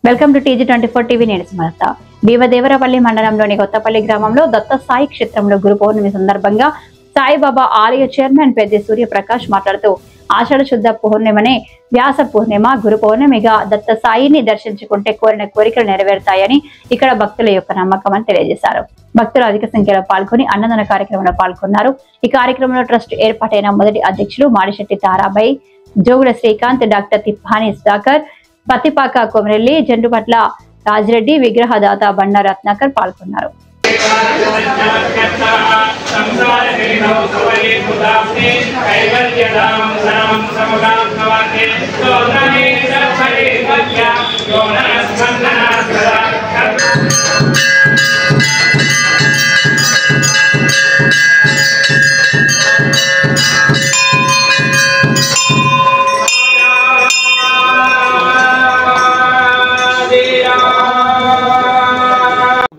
Welcome to TG24 TV. నేను సుమలత. భీమదేవరపల్లి మండలంలోని కొత్తపల్లి గ్రామంలో దత్త సాయి క్షేత్రంలో గురు పౌర్ణమి సందర్భంగా సాయిబాబా ఆలయ చైర్మన్ పెద్ది సూర్యప్రకాష్ మాట్లాడుతూ ఆషాఢ శుద్ధ పూర్ణిమనే వ్యాస పూర్ణిమ గురు పౌర్ణమిగా దత్త సాయిని దర్శించుకుంటే కోరిన కోరికలు నెరవేరుతాయని ఇక్కడ భక్తుల యొక్క నమ్మకం అని తెలియజేశారు. భక్తులు అధిక సంఖ్యలో పాల్గొని అన్నదాన కార్యక్రమంలో పాల్గొన్నారు. ఈ కార్యక్రమంలో ట్రస్ట్ ఏర్పాటైన మొదటి అధ్యక్షులు మాడిశెట్టి తారాబాయి, జోగుల శ్రీకాంత్, డాక్టర్ తిప్పాని సుధాకర్, పత్తిపాక కొమరెల్లి, జండుపట్ల రాజిరెడ్డి, విగ్రహదాత బండ రత్నాకర్ పాల్గొన్నారు.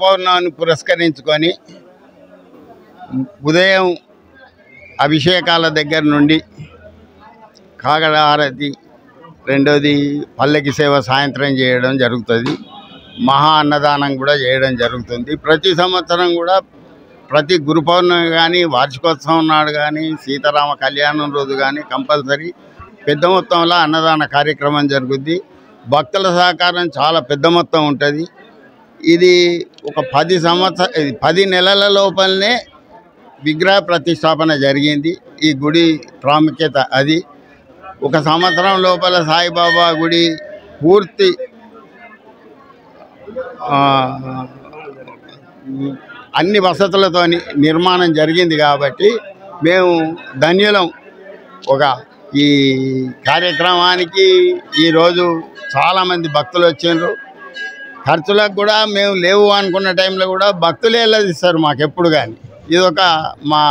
పౌర్ణమిని పురస్కరించుకొని ఉదయం అభిషేకాల దగ్గర నుండి కాగడ హారతి, రెండోది పల్లకి సేవ సాయంత్రం చేయడం జరుగుతుంది. మహా అన్నదానం కూడా చేయడం జరుగుతుంది. ప్రతి సంవత్సరం కూడా ప్రతి గురు పౌర్ణమి కానీ, వార్షికోత్సవం నాడు కానీ, సీతారామ కళ్యాణం రోజు కానీ కంపల్సరీ పెద్ద మొత్తంలో అన్నదాన కార్యక్రమం జరుగుద్ది. భక్తుల సహకారం చాలా పెద్ద మొత్తం ఉంటుంది. ఇది ఒక 10 నెలల లోపలనే విగ్రహ ప్రతిష్టాపన జరిగింది. ఈ గుడి ప్రాముఖ్యత అది. ఒక సంవత్సరం లోపల సాయిబాబా గుడి పూర్తి అన్ని వసతులతో నిర్మాణం జరిగింది కాబట్టి మేము ధన్యులం. ఈ కార్యక్రమానికి ఈరోజు చాలామంది భక్తులు వచ్చిండ్రు. ఖర్చులకు కూడా మేము లేవు అనుకున్న టైంలో కూడా భక్తులే వెళ్ళదిస్తారు మాకు ఎప్పుడు కానీ. ఇదొక మా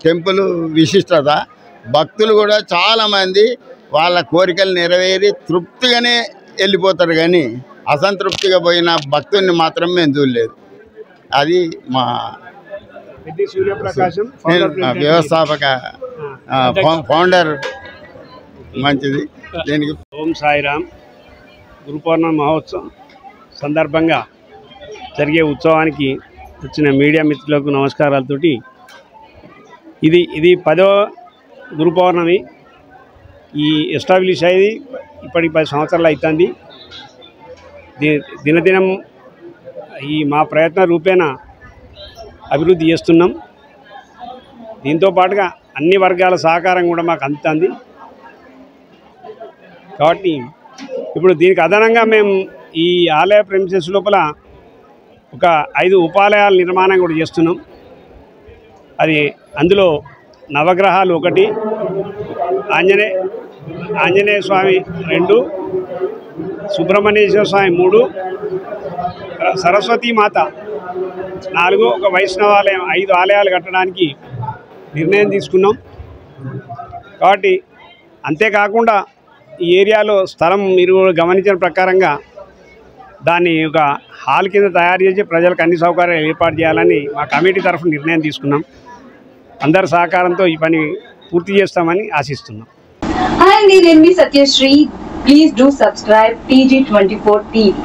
టెంపుల్ విశిష్టత. భక్తులు కూడా చాలామంది వాళ్ళ కోరికలు నెరవేరి తృప్తిగానే వెళ్ళిపోతారు, కానీ అసంతృప్తిగా పోయిన భక్తుల్ని మాత్రం మేము చూడలేదు. అది మా వ్యవస్థాపక ఫౌండర్. మంచిది. దీనికి ఓం సాయిరామ్. గురు పౌర్ణమి మహోత్సవం సందర్భంగా జరిగే ఉత్సవానికి వచ్చిన మీడియా మిత్రులకు నమస్కారాలతోటి ఇది 10వ గురు పౌర్ణమి. ఈ ఎస్టాబ్లిష్ అయ్యి ఇప్పటికి 10 సంవత్సరాలు అవుతుంది. దినదినం ఈ మా ప్రయత్న రూపేణ అభివృద్ధి చేస్తున్నాం. దీంతో పాటుగా అన్ని వర్గాల సహకారం కూడా మాకు అందుతుంది. కాబట్టి ఇప్పుడు దీనికి అదనంగా మేము ఈ ఆలయ ప్రెమిసెస్ లోపల ఒక 5 ఉపాలయాల నిర్మాణం కూడా చేస్తున్నాం. అది అందులో నవగ్రహాలు 1, ఆంజనేయ స్వామి 2, సుబ్రహ్మణ్యేశ్వర స్వామి 3, సరస్వతీ మాత 4, ఒక వైష్ణవాలయం 5 ఆలయాలు కట్టడానికి నిర్ణయం తీసుకున్నాం. కాబట్టి అంతేకాకుండా ఈ ఏరియాలో స్థలం మీరు గమనించిన ప్రకారంగా దాన్ని ఒక హాల్ కింద తయారు చేసి ప్రజలకు అన్ని సౌకర్యాలు ఏర్పాటు చేయాలని మా కమిటీ తరఫున నిర్ణయం తీసుకున్నాం. అందరి సహకారంతో ఈ పని పూర్తి చేస్తామని ఆశిస్తున్నాం. హాయ్ అండి, నేను మీ Satyashri. Please do subscribe TG24 TV.